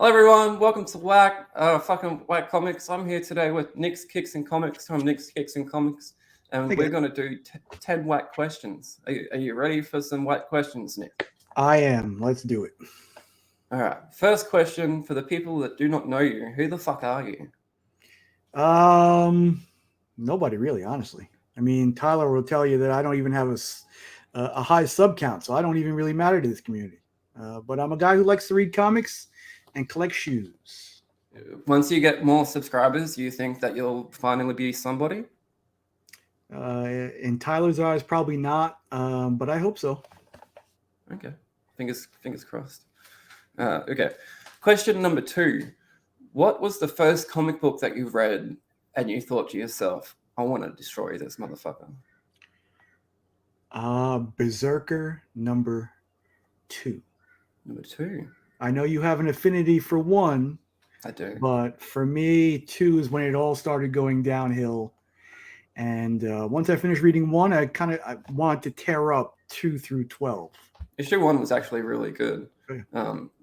Hello everyone, welcome to Whack Comics. I'm here today with Nick's Kicks and Comics from Nick's Kicks and Comics, and Hey, we're guys. going to do 10 whack questions. Are you ready for some whack questions, Nick? I am. Let's do it. All right, first question for the people that do not know you. Who the fuck are you? Um, Nobody really, honestly. I mean, Tyler will tell you that I don't even have a high sub count, so I don't even really matter to this community. But I'm a guy who likes to read comics and collect shoes. Once you get more subscribers, you think that you'll finally be somebody? In Tyler's eyes, probably not, but I hope so. Okay, fingers crossed. Okay, question number 2. What was the first comic book that you read and you thought to yourself, I want to destroy this motherfucker? Berserker #2. Number 2. I know you have an affinity for one, I do. but for me, two is when it all started going downhill. And once I finished reading one, I wanted to tear up 2 through 12. Issue 1 was actually really good. Okay.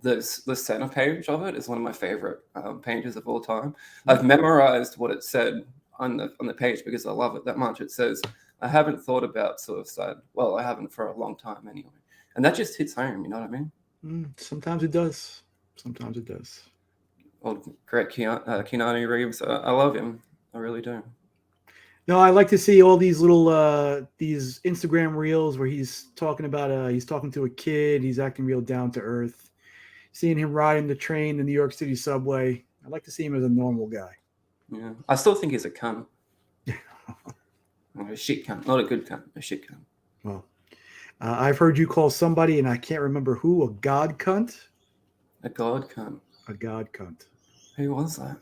The center page of it is one of my favorite pages of all time. I've memorized what it said on the page because I love it that much. It says, I haven't thought about suicide. Well, I haven't for a long time anyway. And that just hits home, you know what I mean? Sometimes it does. Sometimes it does. Well, correct, Keanu Reeves. I love him. I really do. No, I like to see all these little these Instagram reels where he's talking to a kid. He's acting real down to earth. Seeing him riding the train, the New York City subway. I like to see him as a normal guy. Yeah, I still think he's a cunt. A shit cunt, not a good cunt, a shit cunt. Well, I've heard you call somebody, and I can't remember who, a god cunt. A god cunt. A god cunt. Who was that?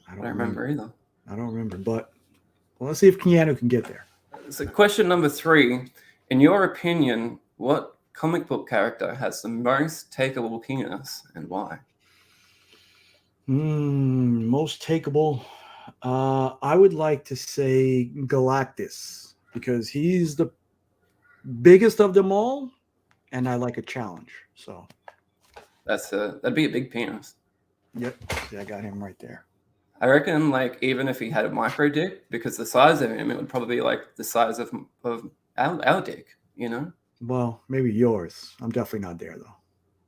I don't remember either. I don't remember, but well, let's see if Keanu can get there. So, question number 3. In your opinion, what comic book character has the most takeable penis and why? Most takeable. I would like to say Galactus because he's the biggest of them all, and I like a challenge. So, That'd be a big penis. yep, see, I got him right there. I reckon, like, even if he had a micro dick, because the size of him, it would probably be like the size of our dick, you know? Well, maybe yours. I'm definitely not there though.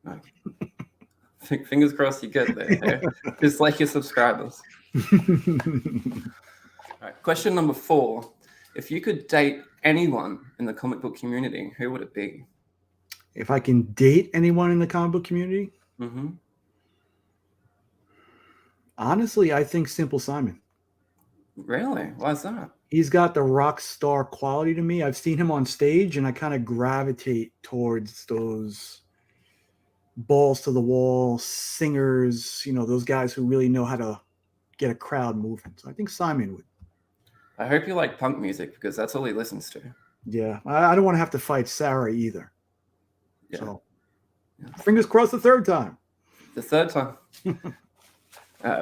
No. Fingers crossed you get there. Yeah? Just like your subscribers. All right, question number 4. If you could date anyone in the comic book community, who would it be? If I can date anyone in the comic book community, honestly, I think Simple Simon. Really? Why is that? He's got the rock star quality to me. I've seen him on stage, and I kind of gravitate towards those balls to the wall singers, those guys who really know how to get a crowd moving. So I think Simon would. I hope you like punk music because that's all he listens to. Yeah, I don't want to have to fight Sarah either. Yeah. So, fingers crossed the third time. The third time.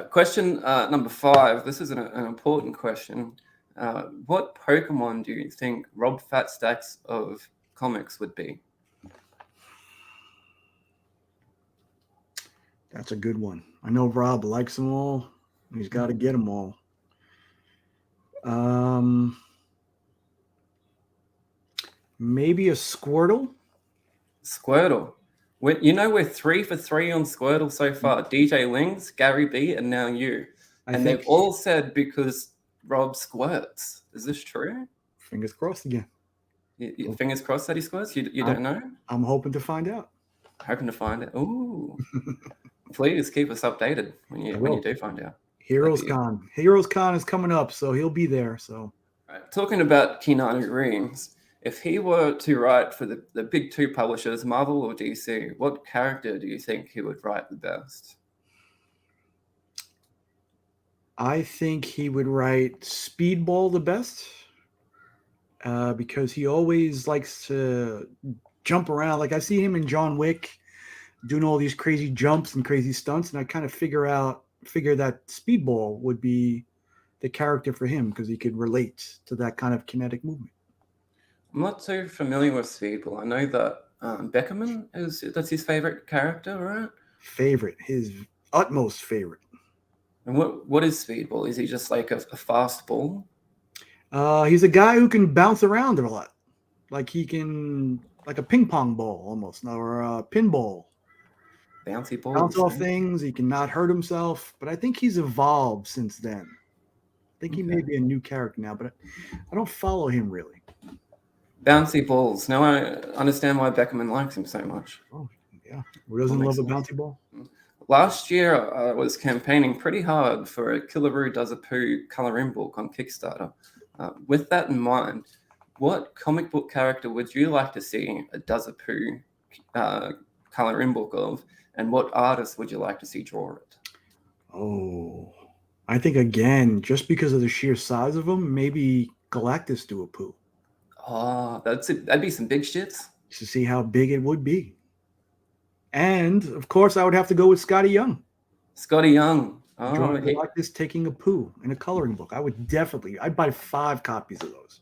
Question number 5. This is an important question. What Pokemon do you think Rob Fatstacks of comics would be? That's a good one. I know Rob likes them all. He's got to get them all. Maybe a Squirtle. Squirtle. We're 3 for 3 on Squirtle so far. DJ Lings, Gary B, and now you. They've all said because Rob squirts. Is this true? Fingers crossed again. Fingers crossed that he squirts? You don't know? I'm hoping to find out. Hoping to find it. Ooh. Please keep us updated when you do find out. Heroes Con is coming up, so he'll be there. So, right. Talking about Keanu Reeves, if he were to write for the big 2 publishers, Marvel or DC, what character do you think he would write the best? I think he would write Speedball the best because he always likes to jump around. Like I see him in John Wick doing all these crazy jumps and crazy stunts, and I kind of figure that Speedball would be the character for him because he could relate to that kind of kinetic movement. I'm not too familiar with Speedball. I know that Beckerman that's his favorite character, right? His utmost favorite. And what is Speedball? Is he just like a fast ball? He's a guy who can bounce around a lot. Like he can, like a ping pong ball almost, or a pinball. Bouncy Bounce balls. off Eh? things. He cannot hurt himself. But I think he's evolved since then. I think he may Okay. be a new character now, but I don't follow him really. Bouncy balls. Now I understand why Beckerman likes him so much. Oh, yeah. Who doesn't That love makes a sense. bouncy ball? Last year, I was campaigning pretty hard for a Killaroo Does a Poo coloring book on Kickstarter. With that in mind, what comic book character would you like to see a Does a Poo coloring book of, and what artist would you like to see draw it? Oh, I think again, just because of the sheer size of him, maybe Galactus do a poo Oh, that'd be some big shits. to see how big it would be. And of course, I would have to go with Scotty Young Scotty Young. Oh, drawing Galactus taking a poo in a coloring book. I'd buy 5 copies of those.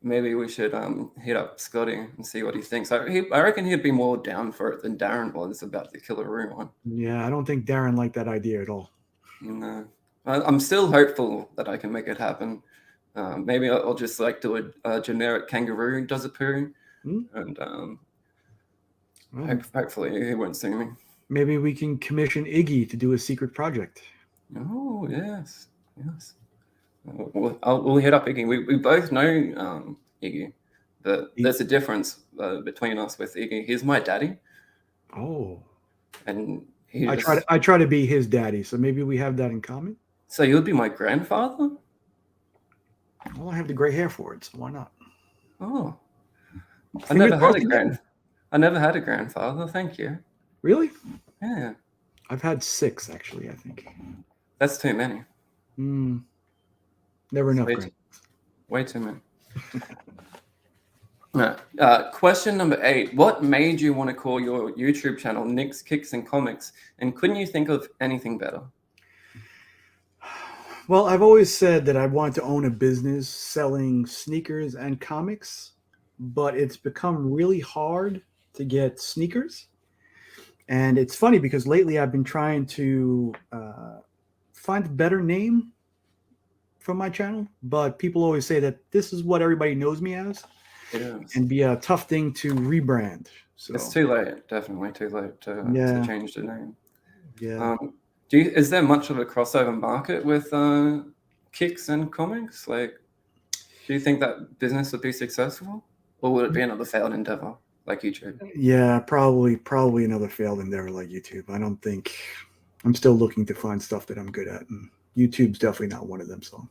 maybe we should hit up Scotty and see what he thinks. I reckon he'd be more down for it than Darren was about the Killaroo one. Yeah, I don't think Darren liked that idea at all. No, I'm still hopeful that I can make it happen. Maybe I'll just like do a generic kangaroo does a poo, and hopefully he won't see me. Maybe we can commission Iggy to do a secret project. Oh yes. We'll hit up Iggy. We both know Iggy, but there's a difference between us with Iggy. He's my daddy. Oh, and I try to be his daddy, so maybe we have that in common. So you'll be my grandfather? Well, I have the gray hair for it, so why not? Oh, I never had a grandfather. Thank you. Really? Yeah. I've had 6 actually. I think that's too many. Never enough. Way too many. Question number 8. What made you want to call your YouTube channel Nicks, Kicks, and Comics? And couldn't you think of anything better? Well, I've always said that I wanted to own a business selling sneakers and comics, but it's become really hard to get sneakers. And it's funny because lately I've been trying to find a better name for my channel, but people always say that this is what everybody knows me as. And be a tough thing to rebrand. So it's too late, definitely too late to change the name. Yeah. Is there much of a crossover market with KIX and comics? Like, do you think that business would be successful, or would it be another failed endeavor like YouTube? Yeah, probably another failed endeavor like YouTube. I don't think. I'm still looking to find stuff that I'm good at, and YouTube's definitely not one of them. So.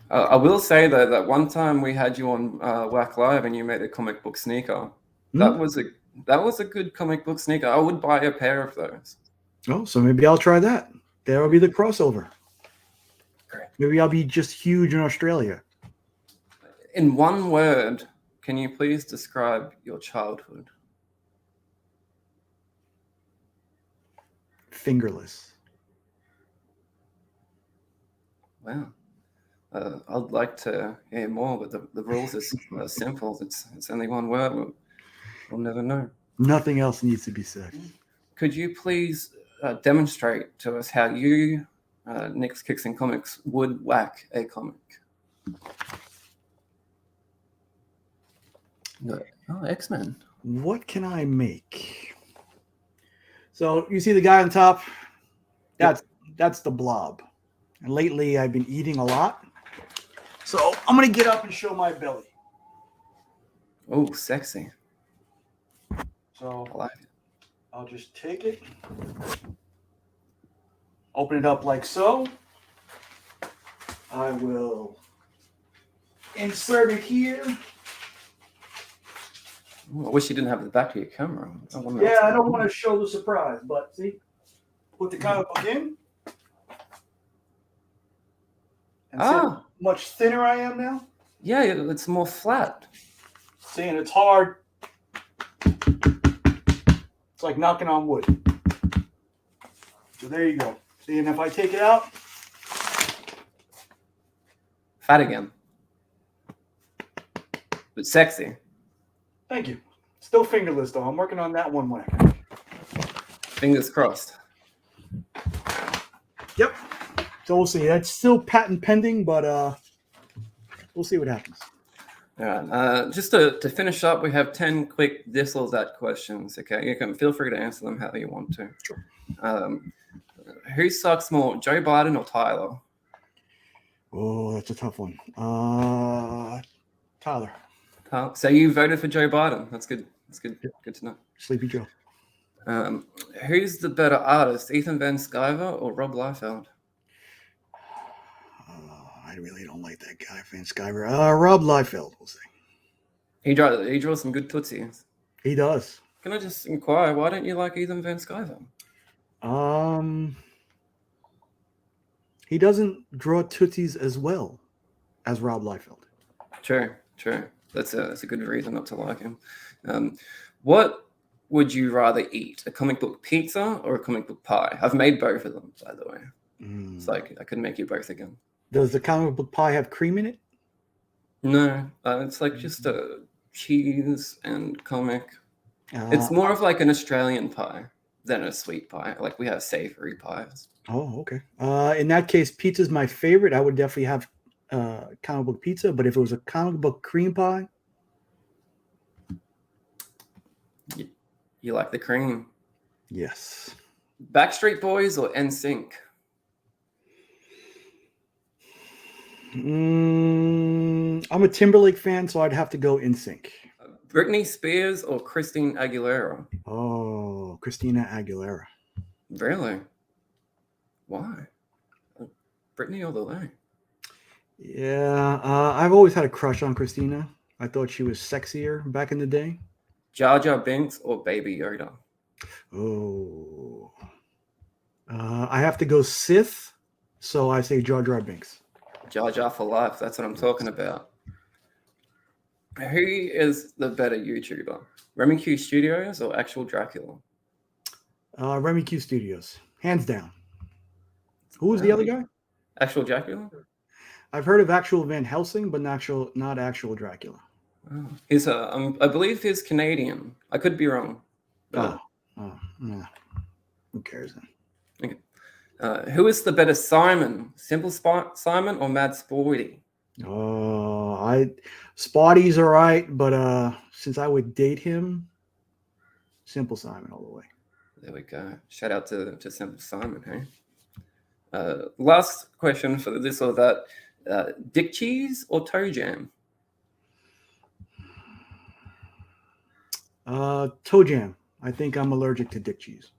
I will say though that one time we had you on Whack Live and you made a comic book sneaker. That was a good comic book sneaker. I would buy a pair of those. Oh, so maybe I'll try that. There'll be the crossover. Great. Maybe I'll be just huge in Australia. In one word, can you please describe your childhood? Fingerless. Wow. I'd like to hear more, but the rules are simple. It's only one word. We'll never know. Nothing else needs to be said. Could you please demonstrate to us how you, Nicks, Kicks, and Comics, would whack a comic? Oh, X-Men. What can I make? So you see the guy on top? That's the Blob. And lately I've been eating a lot. So I'm going to get up and show my belly. Oh, sexy. So I like it. I'll just take it, open it up like so. I will insert it here. I wish you didn't have the back of your camera. I don't want to show the surprise, but see, put the comic book in. And see how much thinner I am now? Yeah, it's more flat. See, and it's hard. It's like knocking on wood. So there you go. See, and if I take it out. Fat again. But sexy. Thank you. Still fingerless, though. I'm working on that one whack. Fingers crossed. Yep. So we'll see. That's still patent pending, but we'll see what happens. All right. Just to finish up, we have 10 quick this or that questions. Okay, you can feel free to answer them how you want to. Sure. Who sucks more, Joe Biden or Tyler? Oh, that's a tough one. Tyler. So you voted for Joe Biden. That's good. That's good. Yeah. Good to know. Sleepy Joe. Who's the better artist, Ethan Van Sciver or Rob Liefeld? I really don't like that guy, Van Sciver. Rob Liefeld, we'll say. He draws some good tootsies. He does. Can I just inquire, why don't you like Ethan Van Sciver? He doesn't draw tootsies as well as Rob Liefeld. True. That's a good reason not to like him. What would you rather eat, a comic book pizza or a comic book pie? I've made both of them, by the way. It's like I could make you both again. Does the comic book pie have cream in it? No, it's like just a cheese and comic. It's more of like an Australian pie than a sweet pie. Like we have savory pies. Oh, okay. In that case, pizza is my favorite. I would definitely have comic book pizza, but if it was a comic book cream pie, you like the cream? yes. Backstreet Boys or NSYNC? I'm a Timberlake fan, so I'd have to go NSYNC. Britney Spears or Christine Aguilera? Oh, Christina Aguilera. Really? Why? Britney all the way. Yeah, I've always had a crush on Christina. I thought she was sexier back in the day. Jar Jar Binks or Baby Yoda? Oh. I have to go Sith, so I say Jar Jar Binks. Jar Jar for life. That's what I'm talking about. Who is the better YouTuber? Remy Q Studios or Actual Dracula? Remy Q Studios, hands down. Who was the other guy? Actual Dracula? I've heard of Actual Van Helsing, but not actual Dracula. Oh. He's I believe he's Canadian. I could be wrong. Yeah. Who cares then? Okay. Who is the better Simon? Simple Simon or Mad Sporty? Spotty's all right, but since I would date him, Simple Simon all the way. There we go. Shout out to Simple Simon, hey? Last question for this or that. Dick cheese or toe jam? Toe jam. I think I'm allergic to dick cheese.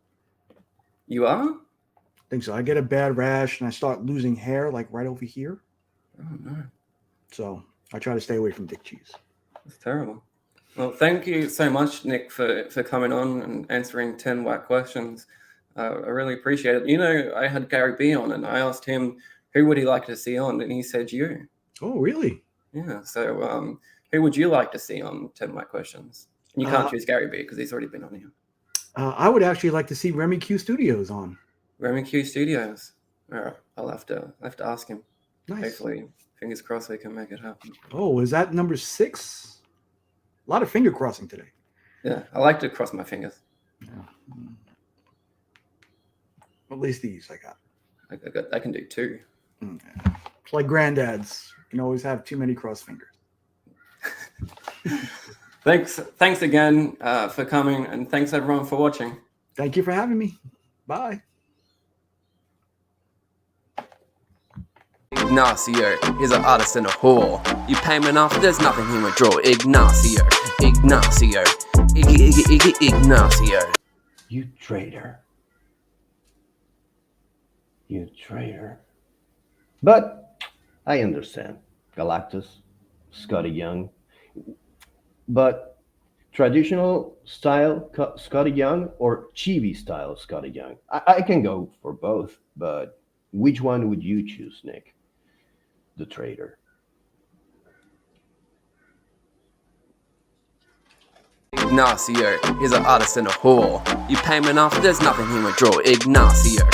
You are? I think so. I get a bad rash and I start losing hair like right over here. Oh no. So I try to stay away from dick cheese. That's terrible. Well, thank you so much, Nick, for coming on and answering 10 whack questions. I really appreciate it. You know, I had Gary B on and I asked him who would he like to see on, and he said you. Oh, really? Yeah. So who would you like to see on 10 whack questions? And you can't choose Gary B because he's already been on here. I would actually like to see Remy Q Studios on. Remy Q Studios. All right. I'll have to ask him. Nice. Hopefully, fingers crossed we can make it happen. Oh, is that number 6? A lot of finger crossing today. Yeah, I like to cross my fingers. Yeah. At least these I got. I can do 2. Okay. It's like granddads. You can always have too many crossed fingers. Thanks again for coming, and thanks everyone for watching. Thank you for having me. Bye. Ignacio is an artist and a whore. You pay him enough, there's nothing he would draw. Ignacio. You traitor. You traitor. But I understand. Galactus, Scotty Young. But traditional style Scotty Young or chibi style Scotty Young? I can go for both, but which one would you choose, Nick? The traitor. Ignacio is an artist and a whore. You pay him enough, there's nothing he would draw. Ignacio.